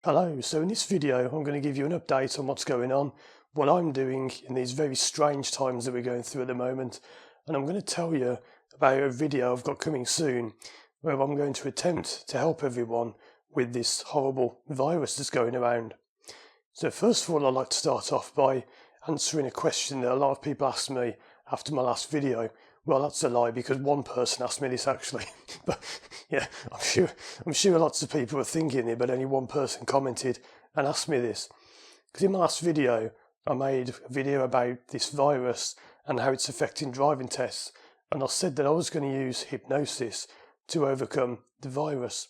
Hello, so in this video I'm going to give you an update on what's going on, what I'm doing in these very strange times that we're going through at the moment, and I'm going to tell you about a video I've got coming soon where I'm going to attempt to help everyone with this horrible virus that's going around. So first of all, I'd like to start off by answering a question that a lot of people asked me after my last video. Well, that's a lie, because one person asked me this actually. But yeah, I'm sure lots of people were thinking it, but only one person commented and asked me this. Because in my last video, I made a video about this virus and how it's affecting driving tests. And I said that I was going to use hypnosis to overcome the virus.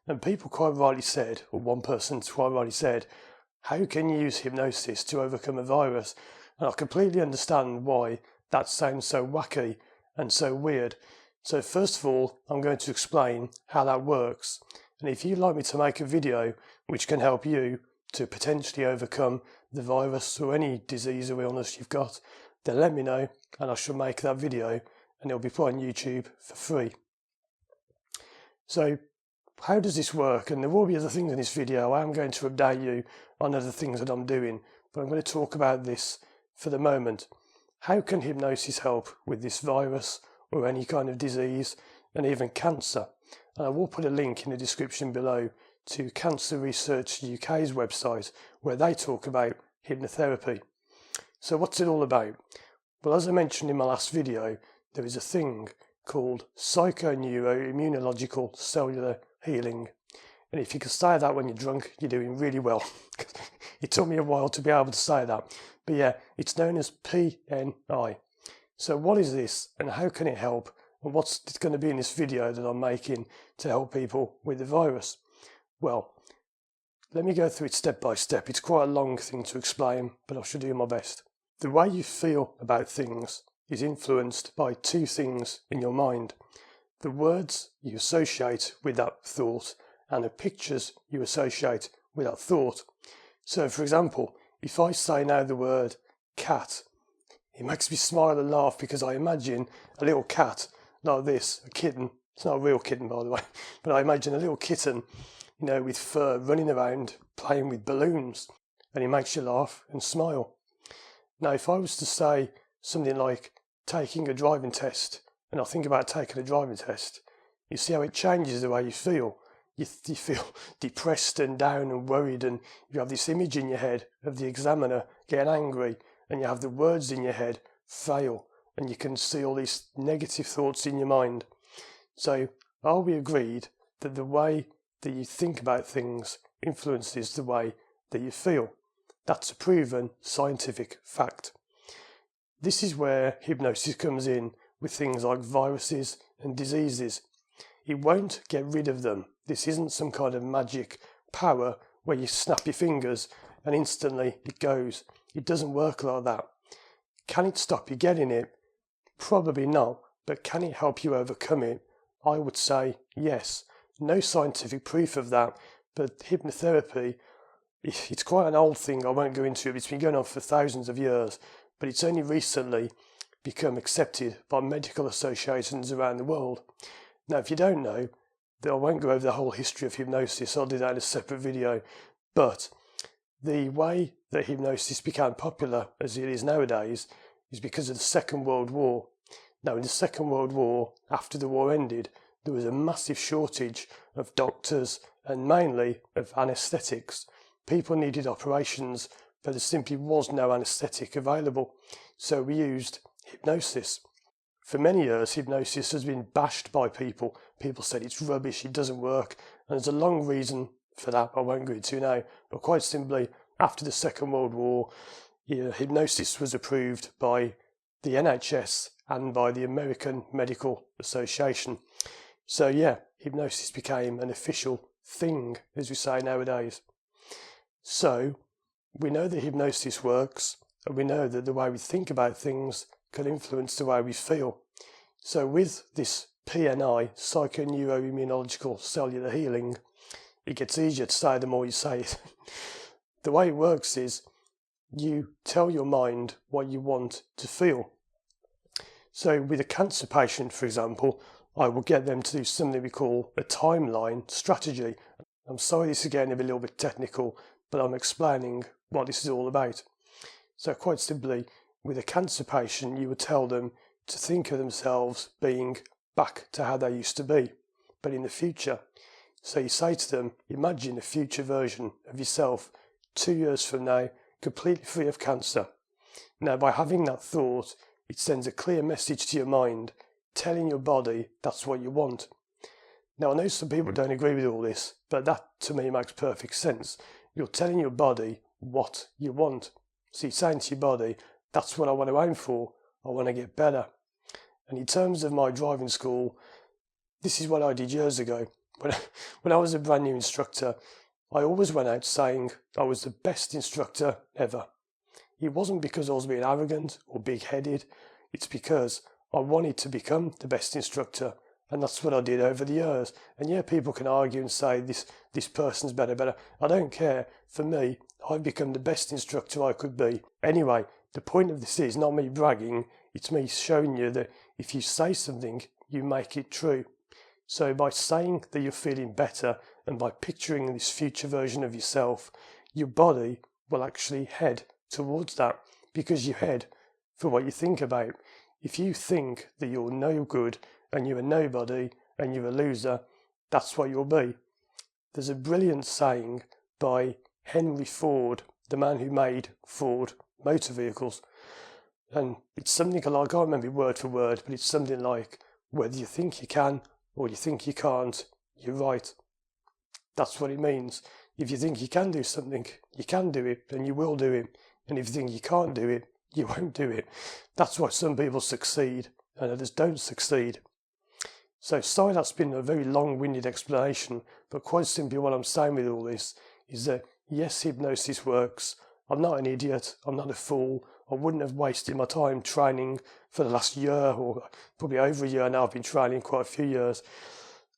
And people quite rightly said, or one person quite rightly said, how can you use hypnosis to overcome a virus? And I completely understand why that sounds so wacky and so weird. So first of all, I'm going to explain how that works. And if you'd like me to make a video which can help you to potentially overcome the virus or any disease or illness you've got, then let me know and I shall make that video, and it'll be put on YouTube for free. So how does this work? And there will be other things in this video. I am going to update you on other things that I'm doing, but I'm going to talk about this for the moment. How can hypnosis help with this virus or any kind of disease and even cancer? And I will put a link in the description below to Cancer Research UK's website where they talk about hypnotherapy. So what's it all about? Well, as I mentioned in my last video, there is a thing called psychoneuroimmunological cellular healing. And if you can say that when you're drunk, you're doing really well. It took me a while to be able to say that. But yeah, it's known as PNI. So what is this and how can it help? And what's it going to be in this video that I'm making to help people with the virus? Well, let me go through it step by step. It's quite a long thing to explain, but I shall do my best. The way you feel about things is influenced by two things in your mind: the words you associate with that thought and the pictures you associate with that thought. So for example, if I say now the word cat, it makes me smile and laugh because I imagine a little cat like this, a kitten. It's not a real kitten, by the way, but I imagine a little kitten, with fur, running around playing with balloons, and it makes you laugh and smile. Now if I was to say something like taking a driving test, and I think about taking a driving test, you see how it changes the way you feel. You feel depressed and down and worried, and you have this image in your head of the examiner getting angry, and you have the words in your head fail, and you can see all these negative thoughts in your mind. So are we agreed that the way that you think about things influences the way that you feel? That's a proven scientific fact. This is where hypnosis comes in with things like viruses and diseases. It won't get rid of them. This isn't some kind of magic power where you snap your fingers and instantly it goes. It doesn't work like that. Can it stop you getting it? Probably not, but can it help you overcome it? I would say yes. No scientific proof of that, but hypnotherapy, it's quite an old thing. I won't go into it. It's been going on for thousands of years, but it's only recently become accepted by medical associations around the world. Now, if you don't know, I won't go over the whole history of hypnosis. I'll do that in a separate video. But the way that hypnosis became popular as it is nowadays is because of the Second World War. Now, in the Second World War, after the war ended, there was a massive shortage of doctors and mainly of anaesthetics. People needed operations, but there simply was no anaesthetic available. So we used hypnosis. For many years, hypnosis has been bashed by people. People said it's rubbish, it doesn't work. And there's a long reason for that I won't go into now. But quite simply, after the Second World War, hypnosis was approved by the NHS and by the American Medical Association. So yeah, hypnosis became an official thing, as we say nowadays. So we know that hypnosis works, and we know that the way we think about things can influence the way we feel. So with this PNI, psychoneuroimmunological cellular healing, it gets easier to say the more you say it. The way it works is you tell your mind what you want to feel. So with a cancer patient, for example, I will get them to do something we call a timeline strategy. I'm sorry this is getting a little bit technical, but I'm explaining what this is all about. So quite simply, with a cancer patient, you would tell them to think of themselves being back to how they used to be, but in the future. So you say to them, imagine a future version of yourself 2 years from now, completely free of cancer. Now, by having that thought, it sends a clear message to your mind, telling your body that's what you want. Now, I know some people don't agree with all this, but that to me makes perfect sense. You're telling your body what you want. So you're saying to your body, that's what I want to aim for. I want to get better. And in terms of my driving school, this is what I did years ago. When I was a brand new instructor, I always went out saying I was the best instructor ever. It wasn't because I was being arrogant or big-headed. It's because I wanted to become the best instructor. And that's what I did over the years. And yeah, people can argue and say this person's better. I don't care. For me, I've become the best instructor I could be. Anyway, the point of this is not me bragging. It's me showing you that if you say something, you make it true. So by saying that you're feeling better and by picturing this future version of yourself, your body will actually head towards that, because you head for what you think about. If you think that you're no good and you're a nobody and you're a loser, that's what you'll be. There's a brilliant saying by Henry Ford, the man who made Ford motor vehicles, and it's something like, I can't remember word for word, but it's something like, whether you think you can or you think you can't, you're right. That's what it means. If you think you can do something, you can do it, and you will do it. And if you think you can't do it, you won't do it. That's why some people succeed and others don't succeed. So sorry that's been a very long-winded explanation, but quite simply what I'm saying with all this is that yes, hypnosis works. I'm not an idiot. I'm not a fool. I wouldn't have wasted my time training for the last year, or probably over a year now. I've been training quite a few years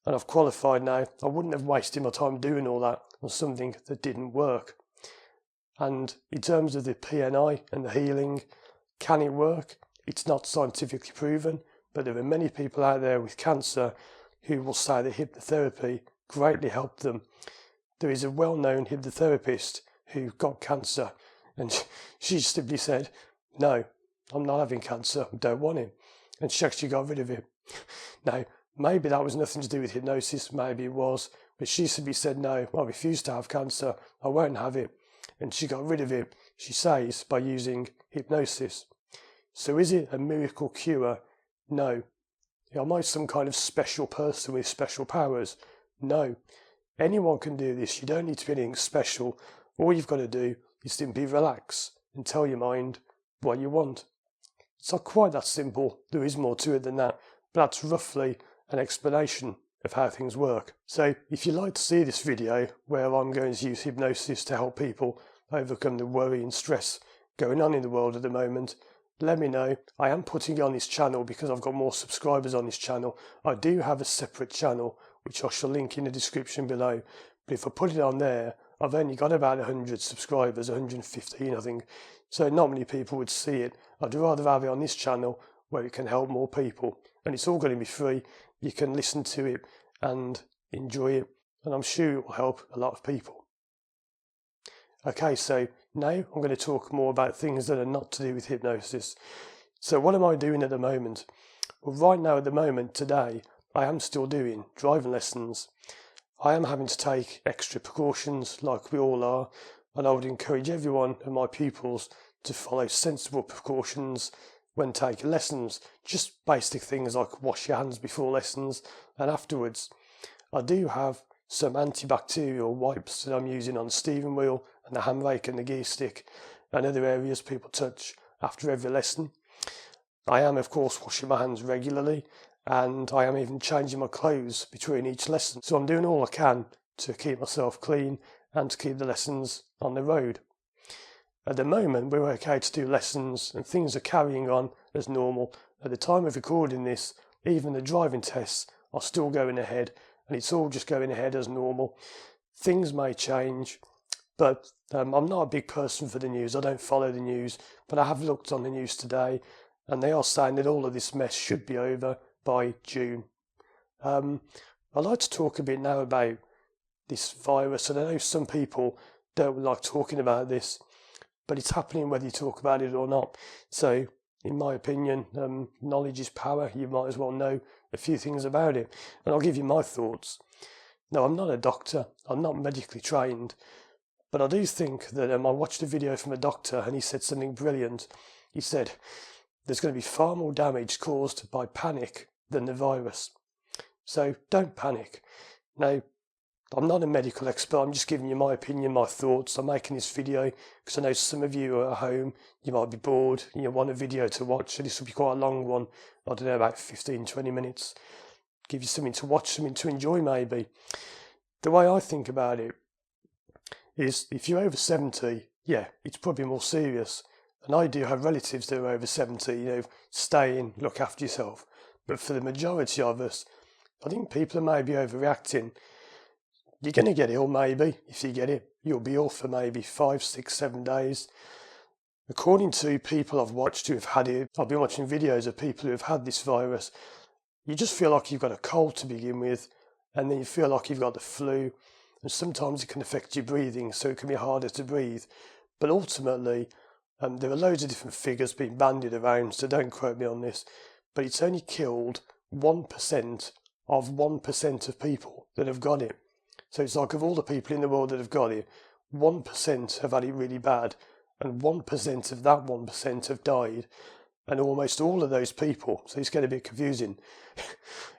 and I've qualified now. I wouldn't have wasted my time doing all that on something that didn't work. And in terms of the PNI and the healing, can it work? It's not scientifically proven, but there are many people out there with cancer who will say that hypnotherapy greatly helped them. There is a well-known hypnotherapist who got cancer, and she simply said, no, I'm not having cancer, I don't want it. And she actually got rid of it. Now, maybe that was nothing to do with hypnosis, maybe it was, but she simply said, no, I refuse to have cancer, I won't have it. And she got rid of it, she says, by using hypnosis. So is it a miracle cure? No. Am I some kind of special person with special powers? No. Anyone can do this. You don't need to be anything special. All you've got to do is simply relax and tell your mind what you want. It's not quite that simple. There is more to it than that. But that's roughly an explanation of how things work. So if you'd like to see this video where I'm going to use hypnosis to help people overcome the worry and stress going on in the world at the moment, let me know. I am putting it on this channel because I've got more subscribers on this channel. I do have a separate channel which I shall link in the description below, but if I put it on there, I've only got about 100 subscribers, 115 I think, so not many people would see it. I'd rather have it on this channel where it can help more people, and it's all going to be free. You can listen to it and enjoy it, and I'm sure it will help a lot of people. Okay, so now I'm going to talk more about things that are not to do with hypnosis. So what am I doing at the moment? Well, right now at the moment, today, I am still doing driving lessons. I am having to take extra precautions like we all are, and I would encourage everyone of my pupils to follow sensible precautions when taking lessons. Just basic things like wash your hands before lessons and afterwards. I do have some antibacterial wipes that I'm using on the steering wheel and the handbrake and the gear stick and other areas people touch after every lesson. I am of course washing my hands regularly, and I am even changing my clothes between each lesson. So I'm doing all I can to keep myself clean and to keep the lessons on the road. At the moment we're okay to do lessons and things are carrying on as normal. At the time of recording this, even the driving tests are still going ahead, and it's all just going ahead as normal. Things may change, but I'm not a big person for the news. I don't follow the news, but I have looked on the news today and they are saying that all of this mess should be over by June. I'd like to talk a bit now about this virus. And I know some people don't like talking about this, but it's happening whether you talk about it or not. So in my opinion, knowledge is power. You might as well know a few things about it. And I'll give you my thoughts. Now, I'm not a doctor. I'm not medically trained. But I do think that I watched a video from a doctor and he said something brilliant. He said, there's going to be far more damage caused by panic than the virus. So don't panic. Now, I'm not a medical expert. I'm just giving you my opinion, my thoughts. I'm making this video because I know some of you are at home. You might be bored. You want a video to watch. So this will be quite a long one. I don't know, about 15, 20 minutes. Give you something to watch, something to enjoy maybe. The way I think about it is if you're over 70, yeah, it's probably more serious. And I do have relatives that are over 70, stay in, look after yourself. But for the majority of us, I think people are maybe overreacting. You're going to get ill maybe. If you get it, you'll be ill for maybe 5, 6, 7 days. According to people I've watched who have had it, I've been watching videos of people who have had this virus, you just feel like you've got a cold to begin with, and then you feel like you've got the flu, and sometimes it can affect your breathing, so it can be harder to breathe. But ultimately, there are loads of different figures being bandied around, so don't quote me on this, but it's only killed 1% of 1% of people that have got it. So it's like of all the people in the world that have got it, 1% have had it really bad, and 1% of that 1% have died. And almost all of those people, so it's getting a bit confusing,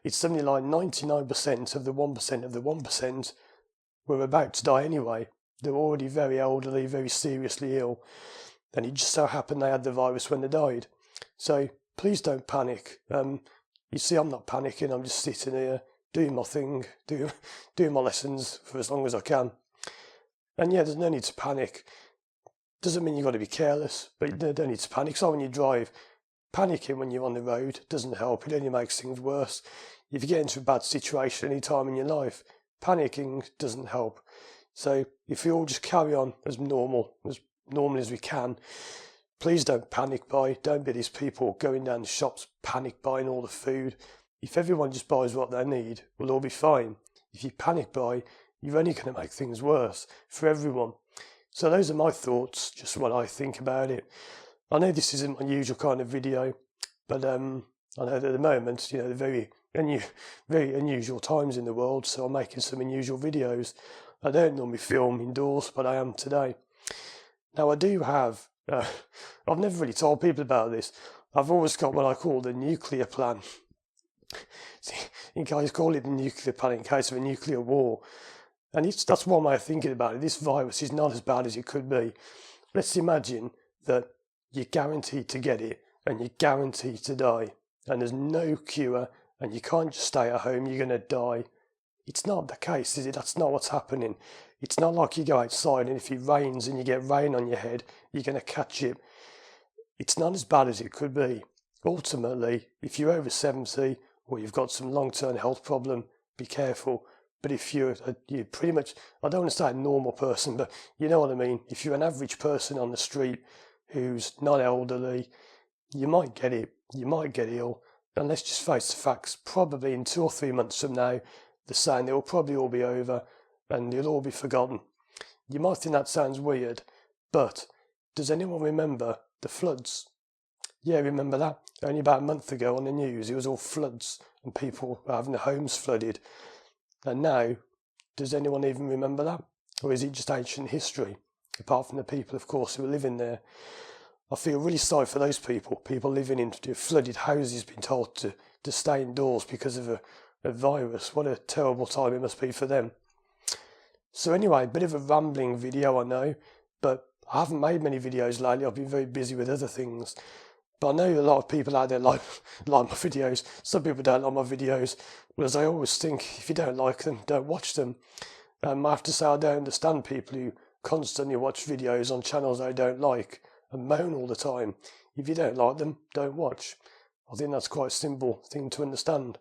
it's something like 99% of the 1% were about to die anyway. They were already very elderly, very seriously ill, and it just so happened they had the virus when they died. So please don't panic. You see, I'm not panicking, I'm just sitting here doing my thing, doing my lessons for as long as I can. And yeah, there's no need to panic. Doesn't mean you've got to be careless, but you don't need to panic. So when you drive, panicking when you're on the road doesn't help. It only makes things worse. If you get into a bad situation any time in your life, panicking doesn't help. So if we all just carry on as normal as we can, please don't panic buy. Don't be these people going down the shops panic buying all the food. If everyone just buys what they need, we'll all be fine. If you panic buy, you're only going to make things worse for everyone. So those are my thoughts, just what I think about it. I know this isn't my usual kind of video, but I know that at the moment, they're very unusual times in the world, so I'm making some unusual videos. I don't normally film indoors, but I am today. Now I do have, I've never really told people about this, I've always got what I call the nuclear plan. You guys call it the nuclear plan in case of a nuclear war. And that's one way of thinking about it. This virus is not as bad as it could be. Let's imagine that you're guaranteed to get it and you're guaranteed to die. And there's no cure and you can't just stay at home, you're going to die. It's not the case, is it? That's not what's happening. It's not like you go outside and if it rains and you get rain on your head, you're going to catch it. It's not as bad as it could be. Ultimately, if you're over 70 or you've got some long-term health problem, be careful. But if you're pretty much, I don't want to say a normal person, but you know what I mean. If you're an average person on the street who's not elderly, you might get it. You might get ill. And let's just face the facts. Probably in 2 or 3 months from now, they're saying it will probably all be over and it'll all be forgotten. You might think that sounds weird, but does anyone remember the floods? Yeah, remember that? Only about a month ago on the news, it was all floods and people were having their homes flooded. And now, does anyone even remember that? Or is it just ancient history? Apart from the people, of course, who are living there. I feel really sorry for those people living in flooded houses, being told to stay indoors because of a virus. What a terrible time it must be for them. So anyway, a bit of a rambling video, I know, but I haven't made many videos lately. I've been very busy with other things. But I know a lot of people out there like my videos. Some people don't like my videos. Whereas I always think, if you don't like them, don't watch them. I have to say I don't understand people who constantly watch videos on channels they don't like and moan all the time. If you don't like them, don't watch. I think that's quite a simple thing to understand.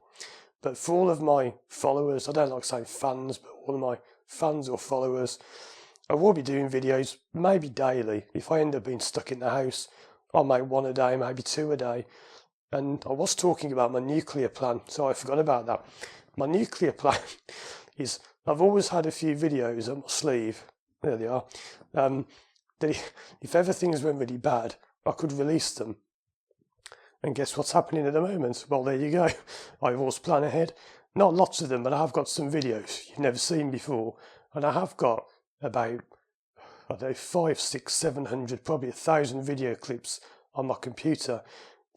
But for all of my followers, I don't like saying fans, but all of my fans or followers, I will be doing videos maybe daily. If I end up being stuck in the house, I'll make 1 a day, maybe 2 a day. And I was talking about my nuclear plan, so I forgot about that. My nuclear plan is I've always had a few videos up my sleeve, there they are, that if ever things went really bad, I could release them. And guess what's happening at the moment? Well, there you go. I always plan ahead. Not lots of them, but I have got some videos you've never seen before. And I have got about, I don't know, 500, 600, 700, probably 1,000 video clips on my computer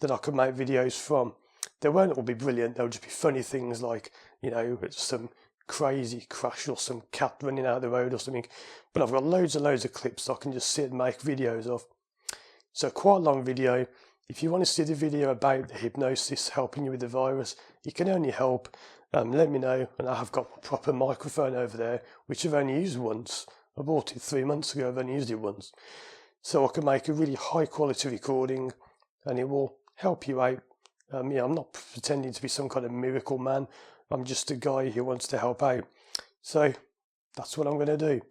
that I could make videos from. They won't all be brilliant. They'll just be funny things like, you know, some crazy crash or some cat running out the road or something. But I've got loads and loads of clips I can just sit and make videos of. So quite a long video. If you want to see the video about the hypnosis helping you with the virus, it can only help. Let me know, and I have got a proper microphone over there, which I've only used once. I bought it 3 months ago, I've only used it once. So I can make a really high quality recording, and it will help you out. Yeah, I'm not pretending to be some kind of miracle man. I'm just a guy who wants to help out. So that's what I'm going to do.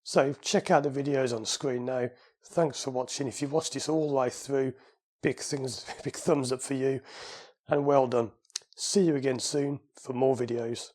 So check out the videos on the screen now. Thanks for watching. If you watched this all the way through, big thumbs up for you, and well done. See you again soon for more videos.